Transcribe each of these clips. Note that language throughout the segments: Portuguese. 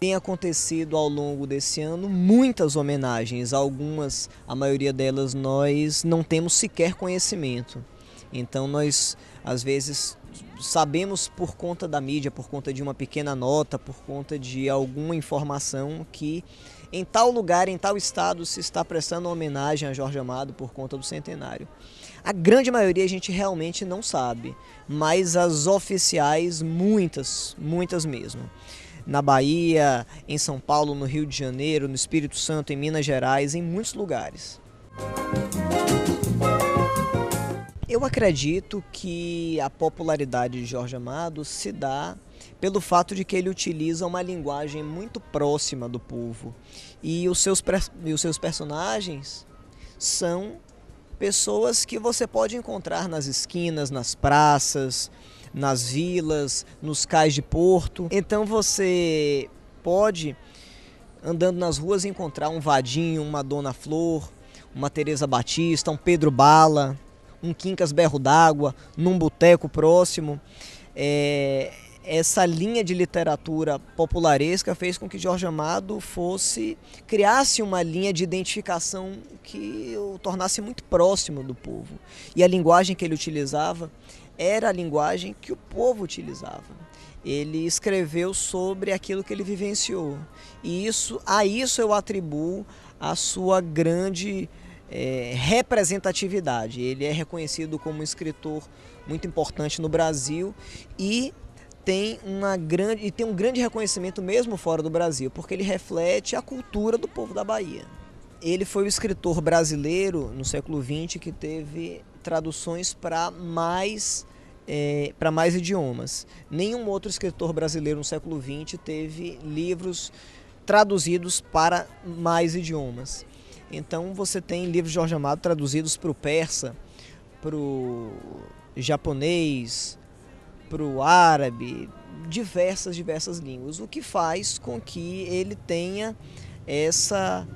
tem acontecido ao longo desse ano muitas homenagens, algumas, a maioria delas nós não temos sequer conhecimento. Então nós, às vezes, sabemos por conta da mídia, por conta de uma pequena nota, por conta de alguma informação que em tal lugar, em tal estado, se está prestando uma homenagem a Jorge Amado por conta do centenário. A grande maioria a gente realmente não sabe, mas as oficiais, muitas mesmo. Na Bahia, em São Paulo, no Rio de Janeiro, no Espírito Santo, em Minas Gerais, em muitos lugares. Eu acredito que a popularidade de Jorge Amado se dá pelo fato de que ele utiliza uma linguagem muito próxima do povo. E os seus personagens são pessoas que você pode encontrar nas esquinas, nas praças, nas vilas, nos cais de porto. Então você pode, andando nas ruas, encontrar um Vadinho, uma Dona Flor, uma Teresa Batista, um Pedro Bala, um Quincas Berro d'Água, num boteco próximo. Essa linha de literatura popularesca fez com que Jorge Amado criasse uma linha de identificação que o tornasse muito próximo do povo. E a linguagem que ele utilizava era a linguagem que o povo utilizava. Ele escreveu sobre aquilo que ele vivenciou. E a isso eu atribuo a sua grande representatividade. Ele é reconhecido como um escritor muito importante no Brasil e tem um grande reconhecimento mesmo fora do Brasil, porque ele reflete a cultura do povo da Bahia. Ele foi o escritor brasileiro no século XX que teve traduções para mais idiomas. Nenhum outro escritor brasileiro no século XX teve livros traduzidos para mais idiomas. Então você tem livros de Jorge Amado traduzidos para o persa, para o japonês, para o árabe, diversas línguas, o que faz com que ele tenha essa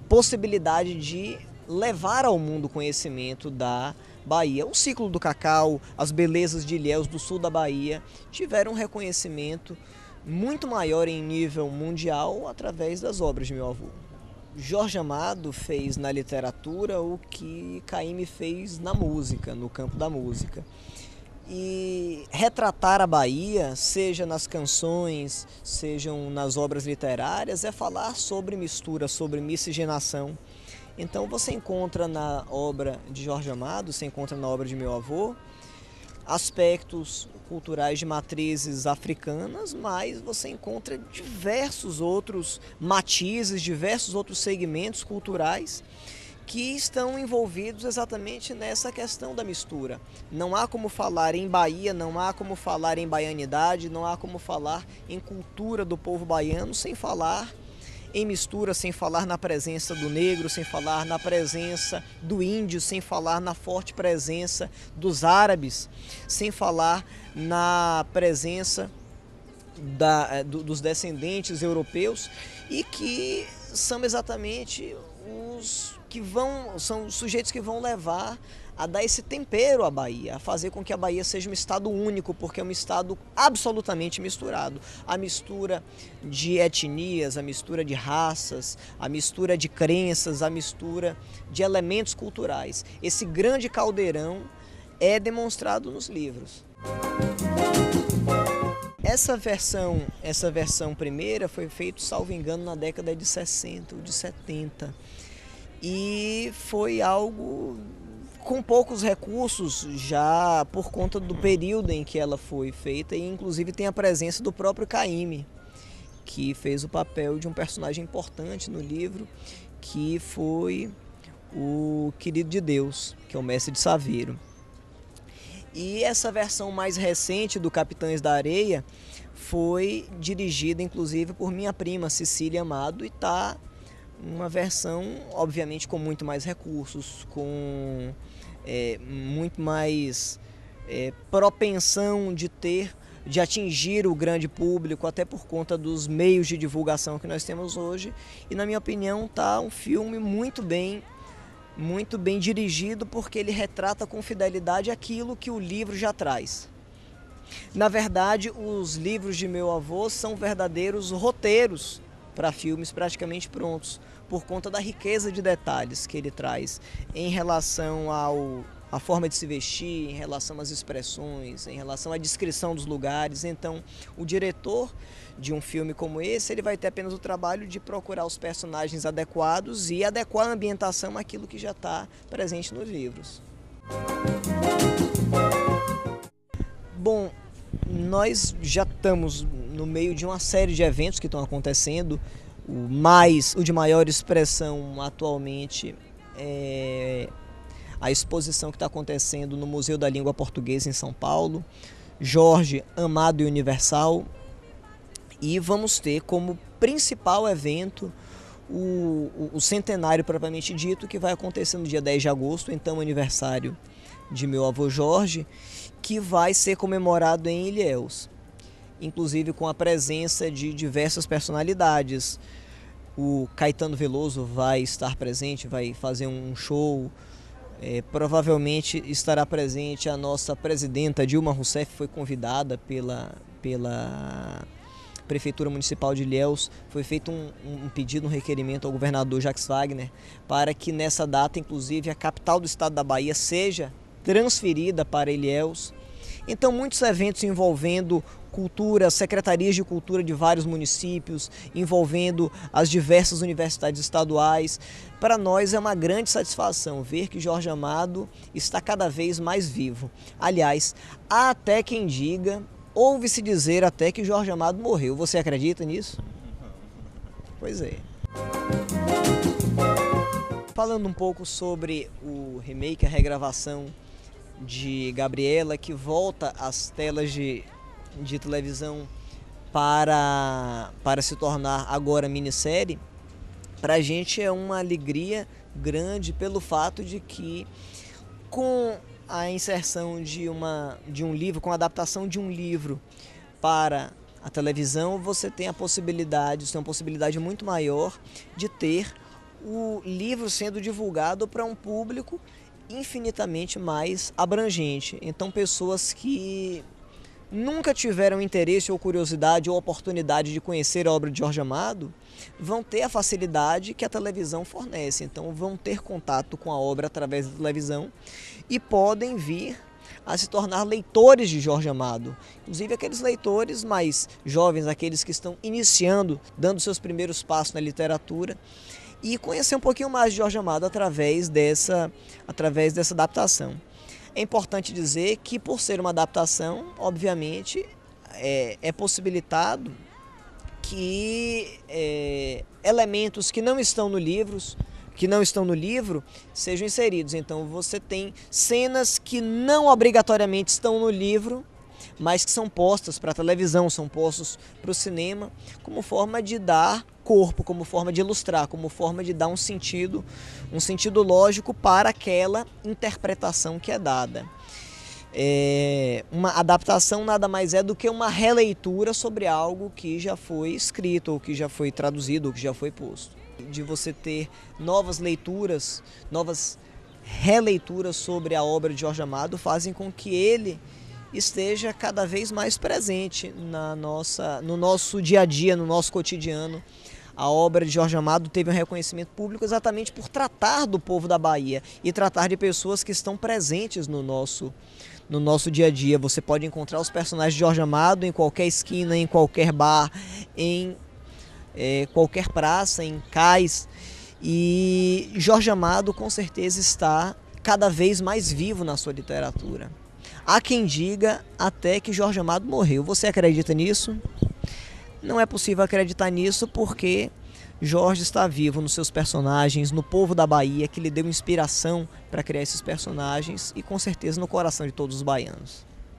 possibilidade de levar ao mundo o conhecimento da Bahia. O ciclo do cacau, as belezas de Ilhéus do sul da Bahia tiveram um reconhecimento muito maior em nível mundial através das obras de meu avô. Jorge Amado fez na literatura o que Caymmi fez na música, no campo da música. E retratar a Bahia, seja nas canções, sejam nas obras literárias, é falar sobre mistura, sobre miscigenação. Então você encontra na obra de Jorge Amado, você encontra na obra de meu avô, aspectos culturais de matrizes africanas, mas você encontra diversos outros matizes, diversos outros segmentos culturais que estão envolvidos exatamente nessa questão da mistura. Não há como falar em Bahia, não há como falar em baianidade, não há como falar em cultura do povo baiano sem falar em mistura, sem falar na presença do negro, sem falar na presença do índio, sem falar na forte presença dos árabes, sem falar na presença dos descendentes europeus, e que são exatamente são sujeitos que vão levar a dar esse tempero à Bahia, a fazer com que a Bahia seja um estado único, porque é um estado absolutamente misturado. A mistura de etnias, a mistura de raças, a mistura de crenças, a mistura de elementos culturais. Esse grande caldeirão é demonstrado nos livros. Essa versão primeira foi feita, salvo engano, na década de 60 ou de 70. E foi algo com poucos recursos, já por conta do período em que ela foi feita, e inclusive tem a presença do próprio Caymmi, que fez o papel de um personagem importante no livro, que foi o Querido de Deus, que é o Mestre de Saveiro. E essa versão mais recente do Capitães da Areia foi dirigida inclusive por minha prima Cecília Amado, e está uma versão obviamente com muito mais recursos, com muito mais propensão de atingir o grande público, até por conta dos meios de divulgação que nós temos hoje. E na minha opinião está um filme muito bem dirigido, porque ele retrata com fidelidade aquilo que o livro já traz. Na verdade, os livros de meu avô são verdadeiros roteiros para filmes praticamente prontos, por conta da riqueza de detalhes que ele traz em relação à forma de se vestir, em relação às expressões, em relação à descrição dos lugares. Então, o diretor de um filme como esse, ele vai ter apenas o trabalho de procurar os personagens adequados e adequar a ambientação àquilo que já está presente nos livros. Bom, nós já estamos no meio de uma série de eventos que estão acontecendo. O de maior expressão atualmente é a exposição que está acontecendo no Museu da Língua Portuguesa em São Paulo, Jorge, Amado e Universal. E vamos ter como principal evento o centenário propriamente dito, que vai acontecer no dia 10 de agosto, então aniversário de meu avô Jorge, que vai ser comemorado em Ilhéus, inclusive com a presença de diversas personalidades. O Caetano Veloso vai estar presente, vai fazer um show. Provavelmente estará presente a nossa presidenta Dilma Rousseff, foi convidada pela Prefeitura Municipal de Ilhéus. Foi feito um pedido, um requerimento ao governador Jacques Wagner para que nessa data, inclusive, a capital do estado da Bahia seja transferida para Ilhéus. Então, muitos eventos envolvendo cultura, secretarias de cultura de vários municípios, envolvendo as diversas universidades estaduais. Para nós é uma grande satisfação ver que Jorge Amado está cada vez mais vivo. Aliás, há até quem diga, ouve-se dizer até que Jorge Amado morreu. Você acredita nisso? Pois é. Falando um pouco sobre o remake, a regravação de Gabriela, que volta às telas de televisão para se tornar agora minissérie, para a gente é uma alegria grande pelo fato de que, com a inserção de um livro, com a adaptação de um livro para a televisão, você tem uma possibilidade muito maior de ter o livro sendo divulgado para um público infinitamente mais abrangente. Então, pessoas que nunca tiveram interesse ou curiosidade ou oportunidade de conhecer a obra de Jorge Amado vão ter a facilidade que a televisão fornece. Então, vão ter contato com a obra através da televisão e podem vir a se tornar leitores de Jorge Amado. Inclusive aqueles leitores mais jovens, aqueles que estão iniciando, dando seus primeiros passos na literatura, e conhecer um pouquinho mais de Jorge Amado através dessa adaptação. É importante dizer que, por ser uma adaptação, obviamente, é possibilitado que elementos que não estão no livro sejam inseridos. Então, você tem cenas que não obrigatoriamente estão no livro, mas que são postas para a televisão, são postos para o cinema, como forma de dar corpo, como forma de ilustrar, como forma de dar um sentido lógico para aquela interpretação que é dada. Uma adaptação nada mais é do que uma releitura sobre algo que já foi escrito, ou que já foi traduzido, ou que já foi posto. De você ter novas leituras, novas releituras sobre a obra de Jorge Amado fazem com que ele esteja cada vez mais presente no nosso dia a dia, no nosso cotidiano. A obra de Jorge Amado teve um reconhecimento público exatamente por tratar do povo da Bahia e tratar de pessoas que estão presentes no nosso dia a dia. Você pode encontrar os personagens de Jorge Amado em qualquer esquina, em qualquer bar, em qualquer praça, em cais. E Jorge Amado com certeza está cada vez mais vivo na sua literatura. Há quem diga até que Jorge Amado morreu. Você acredita nisso? Não é possível acreditar nisso porque Jorge está vivo nos seus personagens, no povo da Bahia, que lhe deu inspiração para criar esses personagens e com certeza no coração de todos os baianos.